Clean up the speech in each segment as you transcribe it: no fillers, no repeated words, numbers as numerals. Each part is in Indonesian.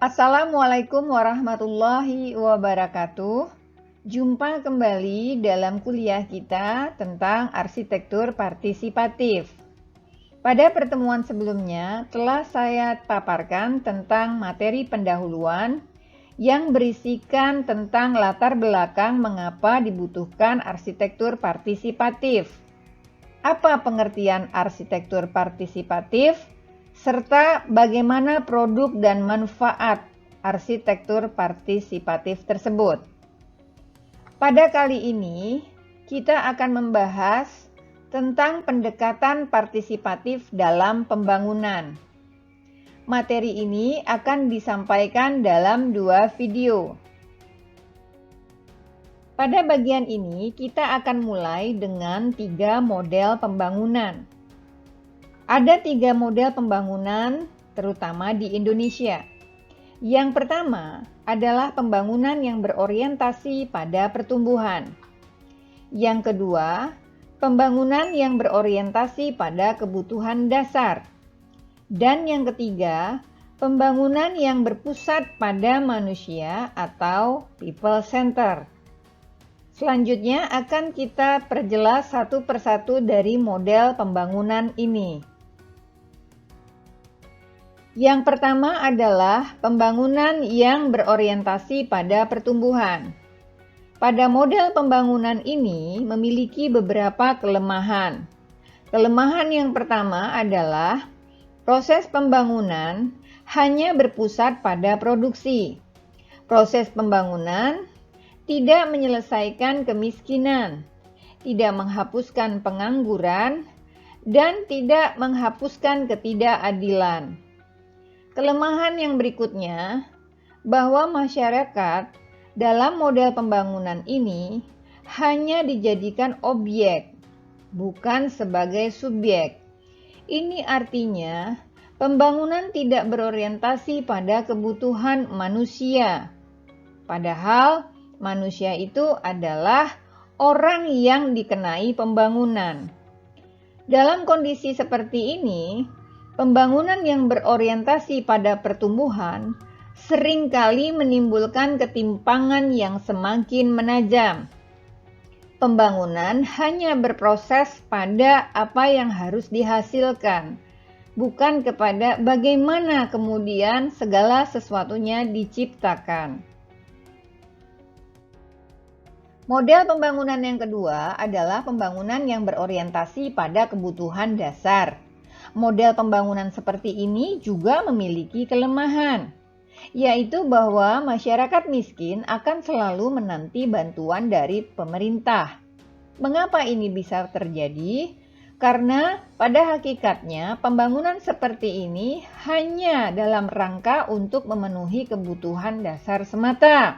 Assalamualaikum warahmatullahi wabarakatuh. Jumpa kembali dalam kuliah kita tentang arsitektur partisipatif. Pada pertemuan sebelumnya telah saya paparkan tentang materi pendahuluan yang berisikan tentang latar belakang mengapa dibutuhkan arsitektur partisipatif. Apa pengertian arsitektur partisipatif? Serta bagaimana produk dan manfaat arsitektur partisipatif tersebut. Pada kali ini, kita akan membahas tentang pendekatan partisipatif dalam pembangunan. Materi ini akan disampaikan dalam 2 video. Pada bagian ini, kita akan mulai dengan 3 model pembangunan. Ada 3 model pembangunan, terutama di Indonesia. Yang pertama adalah pembangunan yang berorientasi pada pertumbuhan. Yang kedua, pembangunan yang berorientasi pada kebutuhan dasar. Dan yang ketiga, pembangunan yang berpusat pada manusia atau people center. Selanjutnya akan kita perjelas satu persatu dari model pembangunan ini. Yang pertama adalah pembangunan yang berorientasi pada pertumbuhan. Pada model pembangunan ini memiliki beberapa kelemahan. Kelemahan yang pertama adalah proses pembangunan hanya berpusat pada produksi. Proses pembangunan tidak menyelesaikan kemiskinan, tidak menghapuskan pengangguran, dan tidak menghapuskan ketidakadilan. Kelemahan yang berikutnya, bahwa masyarakat dalam model pembangunan ini hanya dijadikan objek, bukan sebagai subjek. Ini artinya pembangunan tidak berorientasi pada kebutuhan manusia. Padahal manusia itu adalah orang yang dikenai pembangunan. Dalam kondisi seperti ini, pembangunan yang berorientasi pada pertumbuhan seringkali menimbulkan ketimpangan yang semakin menajam. Pembangunan hanya berproses pada apa yang harus dihasilkan, bukan kepada bagaimana kemudian segala sesuatunya diciptakan. Model pembangunan yang kedua adalah pembangunan yang berorientasi pada kebutuhan dasar. Model pembangunan seperti ini juga memiliki kelemahan, yaitu bahwa masyarakat miskin akan selalu menanti bantuan dari pemerintah. Mengapa ini bisa terjadi? Karena pada hakikatnya pembangunan seperti ini hanya dalam rangka untuk memenuhi kebutuhan dasar semata.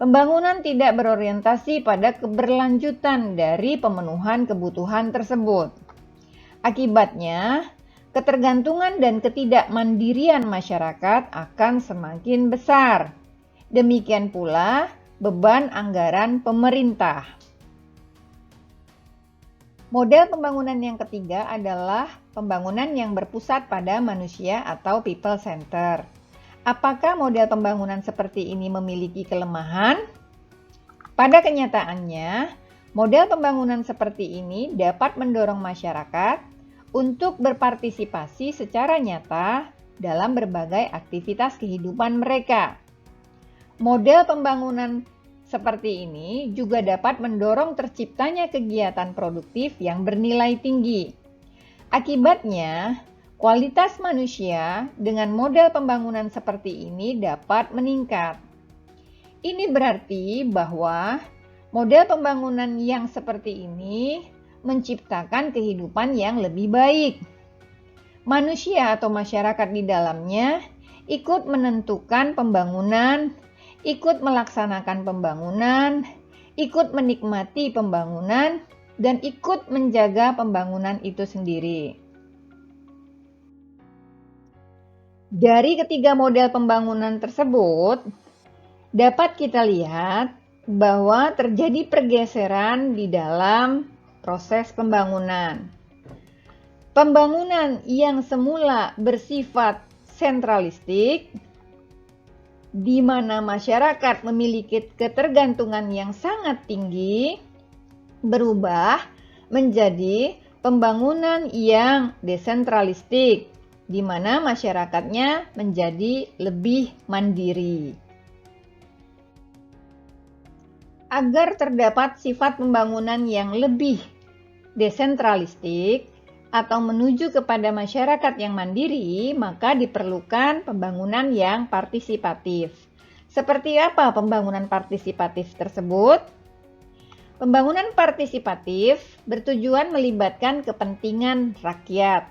Pembangunan tidak berorientasi pada keberlanjutan dari pemenuhan kebutuhan tersebut. Akibatnya, ketergantungan dan ketidakmandirian masyarakat akan semakin besar. Demikian pula beban anggaran pemerintah. Model pembangunan yang ketiga adalah pembangunan yang berpusat pada manusia atau people center. Apakah model pembangunan seperti ini memiliki kelemahan? Pada kenyataannya, model pembangunan seperti ini dapat mendorong masyarakat untuk berpartisipasi secara nyata dalam berbagai aktivitas kehidupan mereka. Model pembangunan seperti ini juga dapat mendorong terciptanya kegiatan produktif yang bernilai tinggi. Akibatnya, kualitas manusia dengan model pembangunan seperti ini dapat meningkat. Ini berarti bahwa model pembangunan yang seperti ini menciptakan kehidupan yang lebih baik. Manusia atau masyarakat di dalamnya ikut menentukan pembangunan, ikut melaksanakan pembangunan, ikut menikmati pembangunan, dan ikut menjaga pembangunan itu sendiri. Dari ketiga model pembangunan tersebut, dapat kita lihat bahwa terjadi pergeseran di dalam proses pembangunan. Pembangunan yang semula bersifat sentralistik di mana masyarakat memiliki ketergantungan yang sangat tinggi, berubah menjadi pembangunan yang desentralistik, di mana masyarakatnya menjadi lebih mandiri. Agar terdapat sifat pembangunan yang lebih desentralistik atau menuju kepada masyarakat yang mandiri, maka diperlukan pembangunan yang partisipatif. Seperti apa pembangunan partisipatif tersebut? Pembangunan partisipatif bertujuan melibatkan kepentingan rakyat.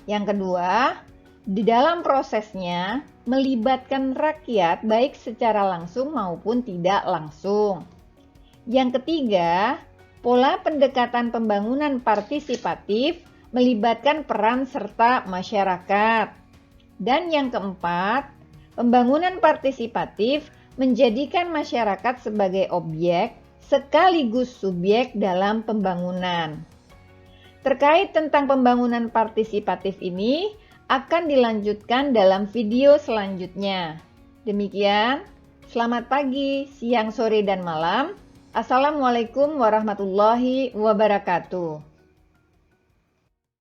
Yang kedua, di dalam prosesnya melibatkan rakyat baik secara langsung maupun tidak langsung. Yang ketiga, pola pendekatan pembangunan partisipatif melibatkan peran serta masyarakat. Dan yang keempat, pembangunan partisipatif menjadikan masyarakat sebagai objek sekaligus subjek dalam pembangunan. Terkait tentang pembangunan partisipatif ini akan dilanjutkan dalam video selanjutnya. Demikian, selamat pagi, siang, sore, dan malam. Assalamualaikum warahmatullahi wabarakatuh.